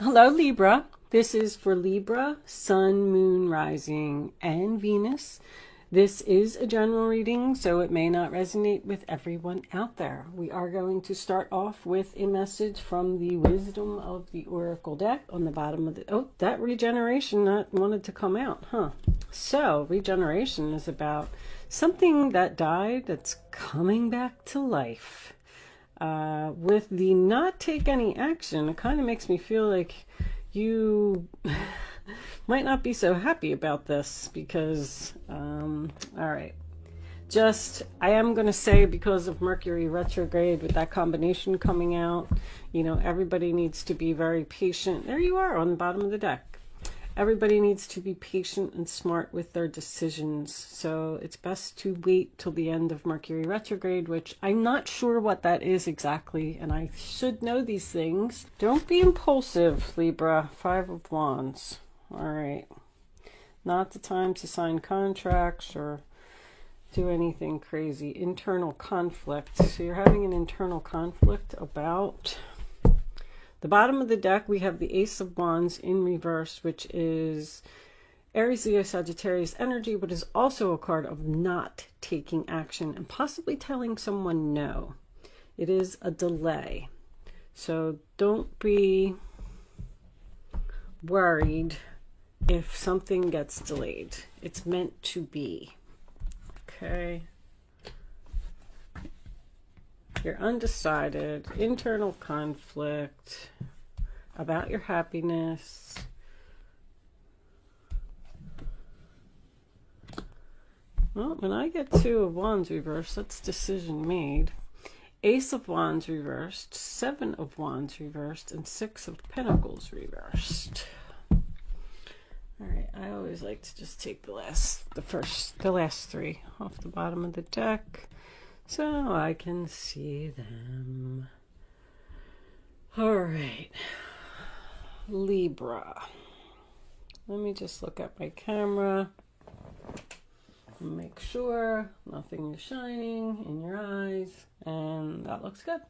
Hello, Libra. This is for Libra, Sun, Moon, Rising, and Venus. This is a general reading, so it may not resonate with everyone out there. We are going to start off with a message from the Wisdom of the Oracle deck on the bottom of the... Oh, that regeneration that wanted to come out, huh? So, regeneration is about something that died that's coming back to life. With the not take any action, it kind of makes me feel like you might not be so happy about this because, all right, I am going to say because of Mercury retrograde with that combination coming out, you know, everybody needs to be very patient. There you are on the bottom of the deck. Everybody needs to be patient and smart with their decisions. So it's best to wait till the end of Mercury retrograde, which I'm not sure what that is exactly. And I should know these things. Don't be impulsive, Libra. 5 of Wands. All right. Not the time to sign contracts or do anything crazy. Internal conflict. So you're having an internal conflict about... The bottom of the deck, we have the Ace of Wands in reverse, which is Aries, Leo, Sagittarius energy, but is also a card of not taking action and possibly telling someone no. It is a delay. So don't be worried if something gets delayed. It's meant to be. Okay. You're undecided, internal conflict about your happiness. Well, when I get 2 of Wands reversed, that's decision made. Ace of Wands reversed, 7 of Wands reversed, and 6 of Pentacles reversed. All right, I always like to just take the last 3 off the bottom of the deck, so I can see them. All right, Libra. Let me just look at my camera and make sure nothing is shining in your eyes, and that looks good.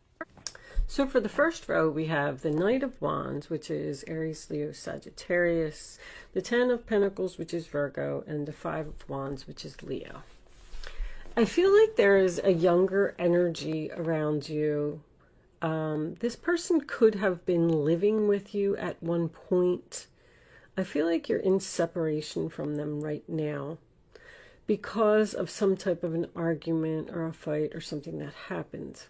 So for the first row, we have the Knight of Wands, which is Aries, Leo, Sagittarius, the 10 of Pentacles, which is Virgo, and the 5 of Wands, which is Leo. I feel like there is a younger energy around you. This person could have been living with you at one point. I feel like you're in separation from them right now because of some type of an argument or a fight or something that happened.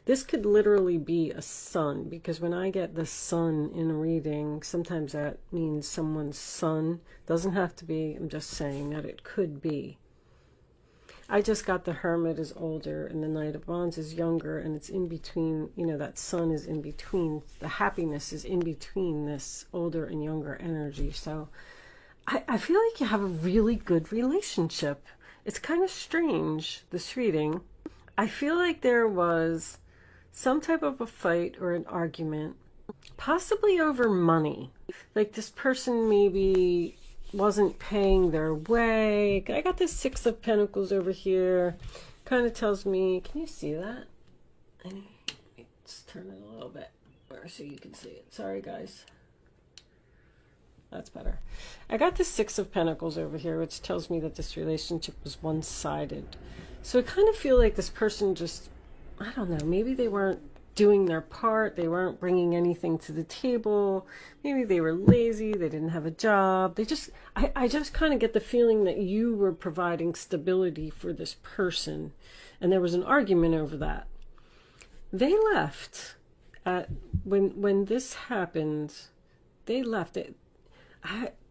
This could literally be a sun, because when I get the sun in a reading, sometimes that means someone's son. Doesn't have to be, I'm just saying that it could be. I just got the Hermit is older and the Knight of Wands is younger, and it's in between, you know, that sun is in between. The happiness is in between this older and younger energy. So I feel like you have a really good relationship. It's kind of strange, this reading. I feel like there was some type of a fight or an argument, possibly over money. Like this person maybe wasn't paying their way. I got this 6 of Pentacles over here. Kind of tells me, can you see that? Let's turn it a little bit so you can see it. Sorry, guys. That's better. I got this 6 of Pentacles over here, which tells me that this relationship was one-sided. So I kind of feel like this person just, I don't know, maybe they weren't doing their part. They weren't bringing anything to the table. Maybe they were lazy. They didn't have a job. I just kind of get the feeling that you were providing stability for this person, and there was an argument over that. They left when this happened. They left it.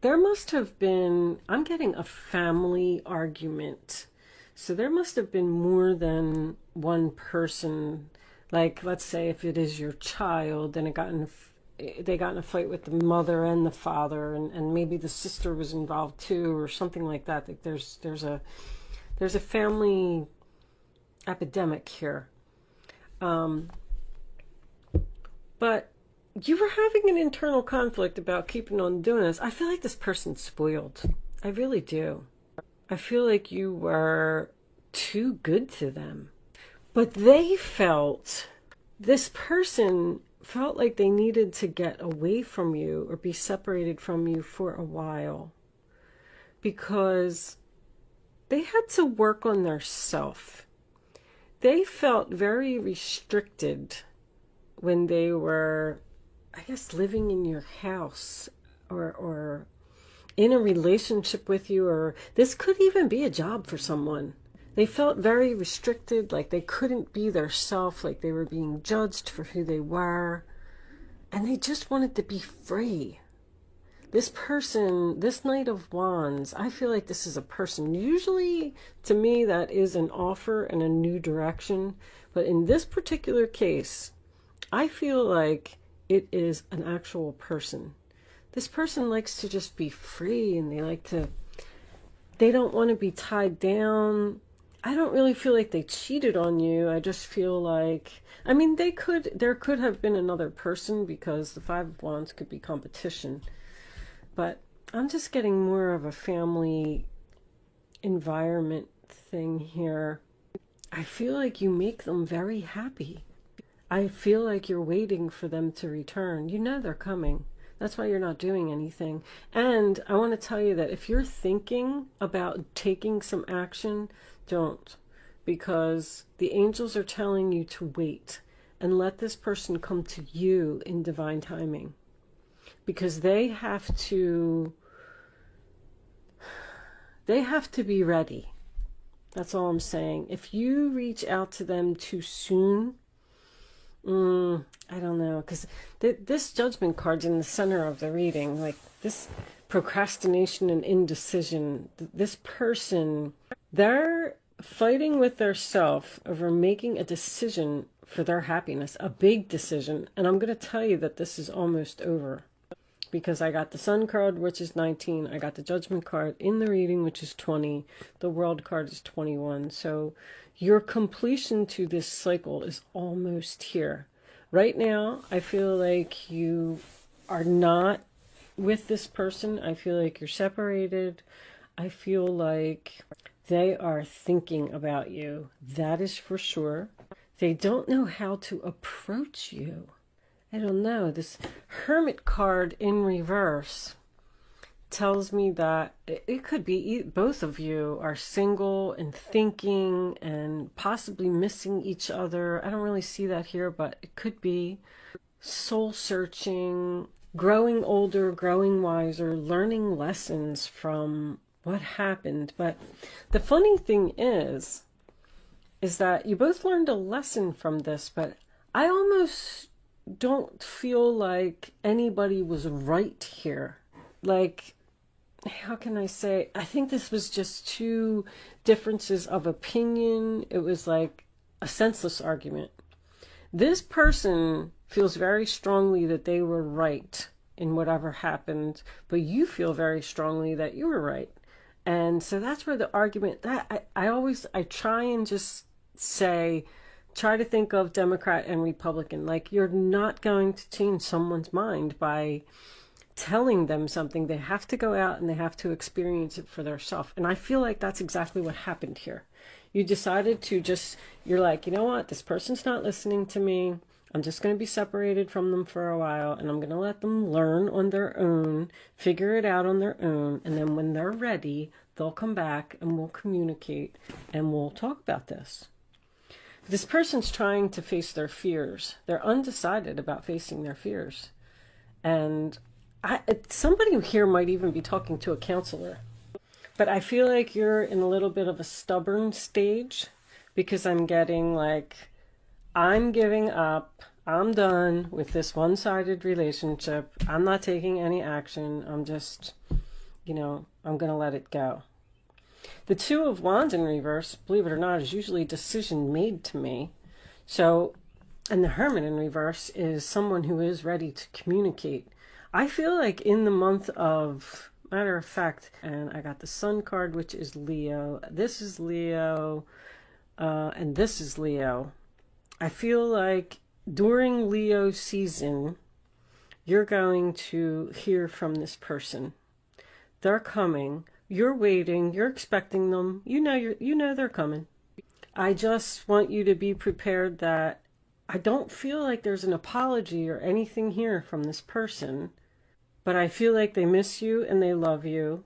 There must have been, I'm getting a family argument. So there must have been more than one person. Like, let's say if it is your child, and they got in a fight with the mother and the father, and maybe the sister was involved too, or something like that. Like there's a family epidemic here. But you were having an internal conflict about keeping on doing this. I feel like this person's spoiled. I really do. I feel like you were too good to them. But they felt, this person felt like they needed to get away from you or be separated from you for a while, because they had to work on their self. They felt very restricted when they were, I guess, living in your house or in a relationship with you, or this could even be a job for someone. They felt very restricted, like they couldn't be their self, like they were being judged for who they were, and they just wanted to be free. This person, this Knight of Wands, I feel like this is a person. Usually, to me, that is an offer and a new direction. But in this particular case, I feel like it is an actual person. This person likes to just be free, and they don't want to be tied down. I don't really feel like they cheated on you. I just feel like, I mean, there could have been another person, because the Five of Wands could be competition. But I'm just getting more of a family environment thing here. I feel like you make them very happy. I feel like you're waiting for them to return. You know they're coming. That's why you're not doing anything. And I want to tell you that if you're thinking about taking some action, don't. Because the angels are telling you to wait and let this person come to you in divine timing. Because they have to be ready. That's all I'm saying. If you reach out to them too soon, I don't know, because this Judgment card's in the center of the reading, like this procrastination and indecision. This person, they're fighting with their self over making a decision for their happiness, a big decision. And I'm going to tell you that this is almost over. Because I got the Sun card, which is 19. I got the Judgment card in the reading, which is 20. The World card is 21. So your completion to this cycle is almost here. Right now, I feel like you are not with this person. I feel like you're separated. I feel like they are thinking about you. That is for sure. They don't know how to approach you. I don't know. This Hermit card in reverse tells me that it could be both of you are single and thinking and possibly missing each other. I don't really see that here, but it could be soul searching, growing older, growing wiser, learning lessons from what happened. But the funny thing is that you both learned a lesson from this, but I almost don't feel like anybody was right here. Like, how can I say? I think this was just two differences of opinion. It was like a senseless argument. This person feels very strongly that they were right in whatever happened, but you feel very strongly that you were right. And so that's where the argument, that I try and just say, try to think of Democrat and Republican. Like, you're not going to change someone's mind by telling them something. They have to go out and they have to experience it for themselves. And I feel like that's exactly what happened here. You decided to you're like, you know what? This person's not listening to me. I'm just going to be separated from them for a while, and I'm going to let them learn on their own, figure it out on their own. And then when they're ready, they'll come back and we'll communicate and we'll talk about this. This person's trying to face their fears. They're undecided about facing their fears. And somebody here might even be talking to a counselor. But I feel like you're in a little bit of a stubborn stage, because I'm getting like, I'm giving up. I'm done with this one-sided relationship. I'm not taking any action. I'm just, I'm going to let it go. The Two of Wands in reverse, believe it or not, is usually a decision made to me. So, and the Hermit in reverse is someone who is ready to communicate. I feel like in the month of, matter of fact, and I got the Sun card, which is Leo. This is Leo, and this is Leo. I feel like during Leo season, you're going to hear from this person. They're coming. You're waiting, you're expecting them, you know they're coming. I just want you to be prepared that I don't feel like there's an apology or anything here from this person, but I feel like they miss you and they love you.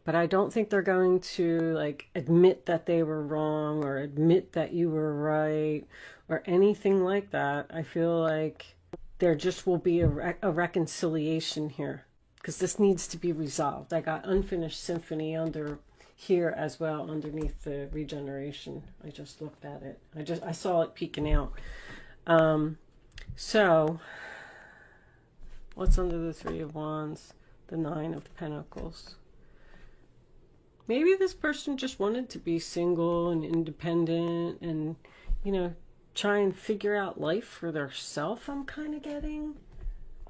But I don't think they're going to like admit that they were wrong or admit that you were right or anything like that. I feel like there just will be a reconciliation here because this needs to be resolved. I got unfinished symphony under here as well underneath the regeneration. I just looked at it. I saw it peeking out. So what's under the Three of Wands? The Nine of Pentacles. Maybe this person just wanted to be single and independent and, you know, try and figure out life for theirself, I'm kind of getting.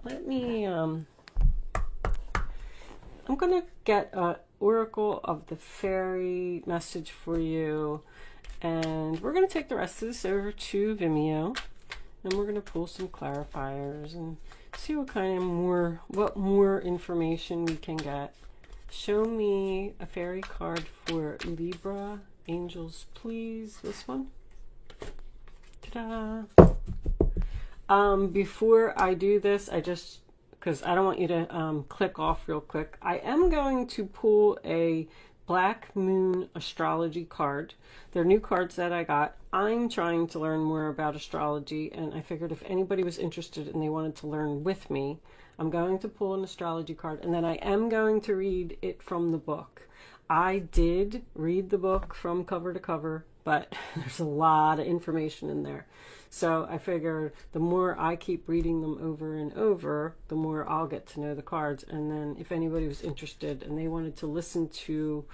Let me, I'm going to get an Oracle of the Fairy message for you. And we're going to take the rest of this over to Vimeo. And we're going to pull some clarifiers and see what kind of what more information we can get. Show me a fairy card for Libra. Angels, please. This one. Ta-da! Before I do this, because I don't want you to click off real quick, I am going to pull a Black Moon astrology card. They're new cards that I got. I'm trying to learn more about astrology, and I figured if anybody was interested and they wanted to learn with me, I'm going to pull an astrology card, and then I am going to read it from the book. I did read the book from cover to cover, but there's a lot of information in there. So I figured the more I keep reading them over and over, the more I'll get to know the cards. And then if anybody was interested and they wanted to listen to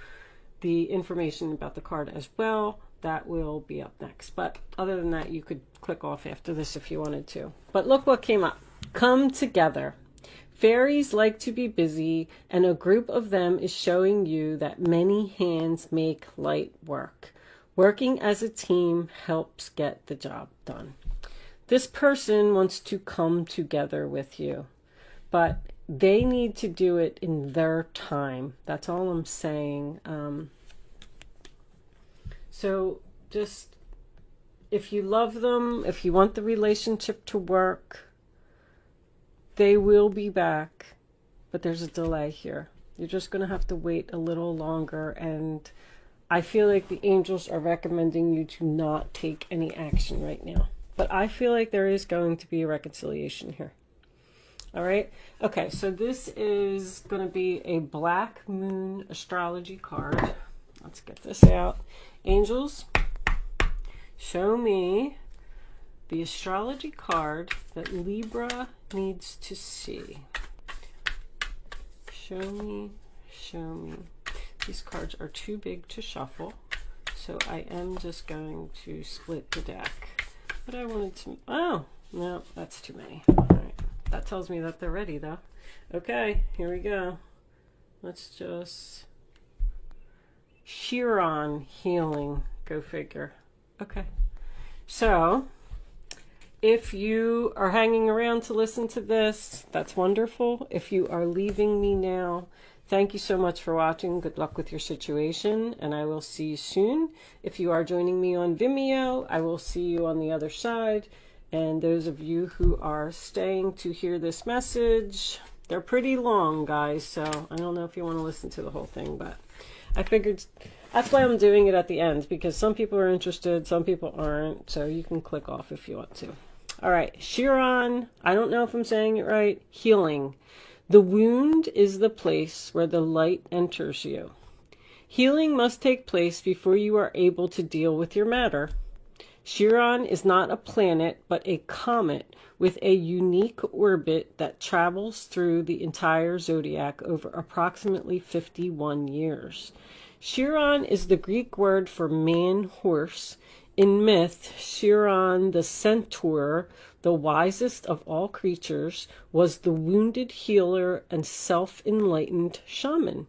the information about the card as well, that will be up next. But other than that, you could click off after this if you wanted to. But look what came up. Come together. Fairies like to be busy, and a group of them is showing you that many hands make light work. Working as a team helps get the job done. This person wants to come together with you, but they need to do it in their time. That's all I'm saying. So just, if you love them, if you want the relationship to work, they will be back, but there's a delay here. You're just going to have to wait a little longer, and I feel like the angels are recommending you to not take any action right now. But I feel like there is going to be a reconciliation here. All right? Okay, so this is going to be a Black Moon astrology card. Let's get this out. Angels, show me the astrology card that Libra needs to see. Show me, show me. These cards are too big to shuffle, so I am just going to split the deck. But I wanted to, oh, no, that's too many. All right, that tells me that they're ready though. Okay, here we go. Let's just, Chiron healing, go figure. Okay, so if you are hanging around to listen to this, that's wonderful. If you are leaving me now, thank you so much for watching. Good luck with your situation, and I will see you soon. If you are joining me on Vimeo, I will see you on the other side. And those of you who are staying to hear this message, they're pretty long, guys, so I don't know if you want to listen to the whole thing, but I figured that's why I'm doing it at the end, because some people are interested, some people aren't, so you can click off if you want to. All right, Chiron, I don't know if I'm saying it right, healing. The wound is the place where the light enters you. Healing must take place before you are able to deal with your matter. Chiron is not a planet, but a comet with a unique orbit that travels through the entire zodiac over approximately 51 years. Chiron is the Greek word for man-horse. In myth, Chiron the centaur, the wisest of all creatures, was the wounded healer and self-enlightened shaman.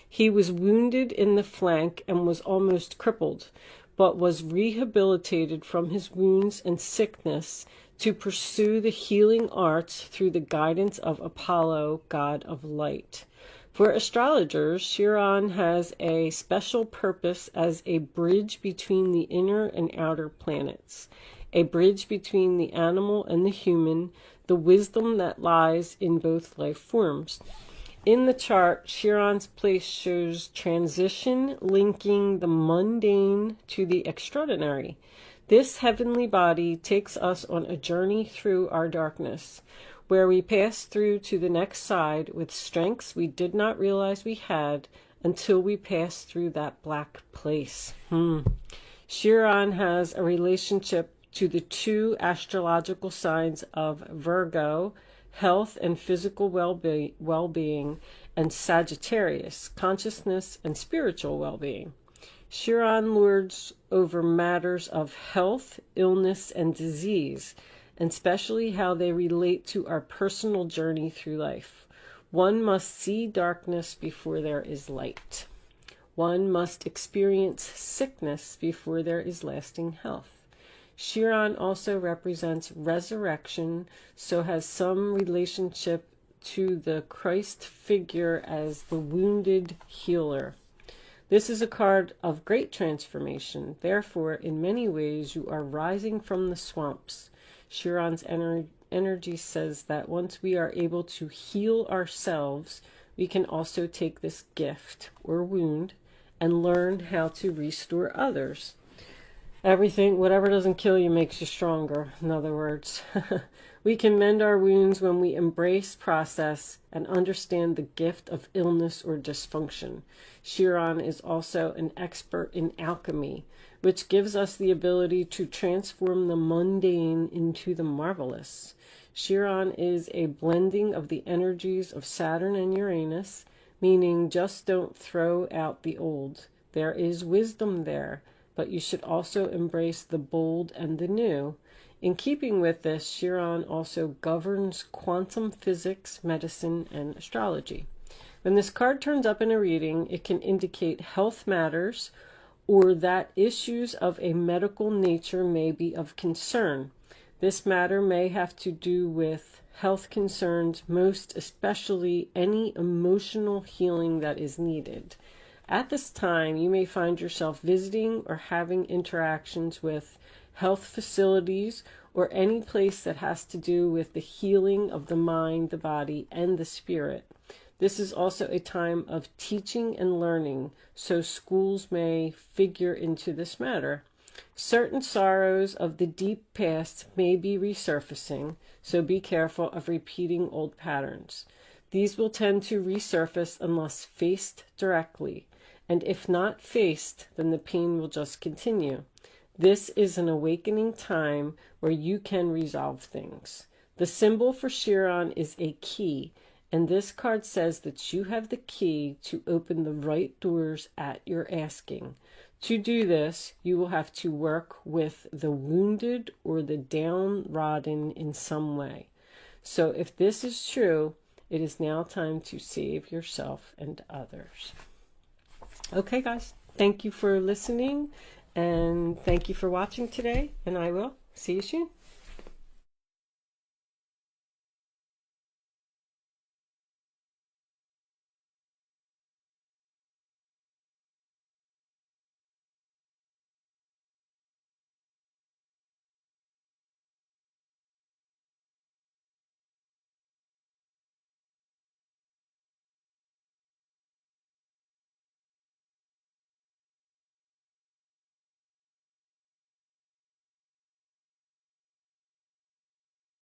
He was wounded in the flank and was almost crippled, but was rehabilitated from his wounds and sickness to pursue the healing arts through the guidance of Apollo, god of light. For astrologers, Chiron has a special purpose as a bridge between the inner and outer planets. a bridge between the animal and the human, the wisdom that lies in both life forms. In the chart, Chiron's place shows transition, linking the mundane to the extraordinary. This heavenly body takes us on a journey through our darkness, where we pass through to the next side with strengths we did not realize we had until we pass through that black place. Chiron has a relationship to the two astrological signs of Virgo, health and physical well-being, and Sagittarius, consciousness and spiritual well-being. Chiron lords over matters of health, illness, and disease, and especially how they relate to our personal journey through life. One must see darkness before there is light. One must experience sickness before there is lasting health. Chiron also represents resurrection, so has some relationship to the Christ figure as the wounded healer. This is a card of great transformation. Therefore, in many ways, you are rising from the swamps. Chiron's energy says that once we are able to heal ourselves, we can also take this gift or wound and learn how to restore others. Everything, whatever doesn't kill you makes you stronger, in other words. We can mend our wounds when we embrace process and understand the gift of illness or dysfunction. Chiron is also an expert in alchemy, which gives us the ability to transform the mundane into the marvelous. Chiron is a blending of the energies of Saturn and Uranus, meaning just don't throw out the old. There is wisdom there, but you should also embrace the bold and the new. In keeping with this, Chiron also governs quantum physics, medicine, and astrology. When this card turns up in a reading, it can indicate health matters or that issues of a medical nature may be of concern. This matter may have to do with health concerns, most especially any emotional healing that is needed. At this time, you may find yourself visiting or having interactions with health facilities or any place that has to do with the healing of the mind, the body, and the spirit. This is also a time of teaching and learning, so schools may figure into this matter. Certain sorrows of the deep past may be resurfacing, so be careful of repeating old patterns. These will tend to resurface unless faced directly. And if not faced, then the pain will just continue. This is an awakening time where you can resolve things. The symbol for Chiron is a key, and this card says that you have the key to open the right doors at your asking. To do this, you will have to work with the wounded or the downtrodden in some way. So if this is true, it is now time to save yourself and others. Okay, guys, thank you for listening, and thank you for watching today, and I will see you soon.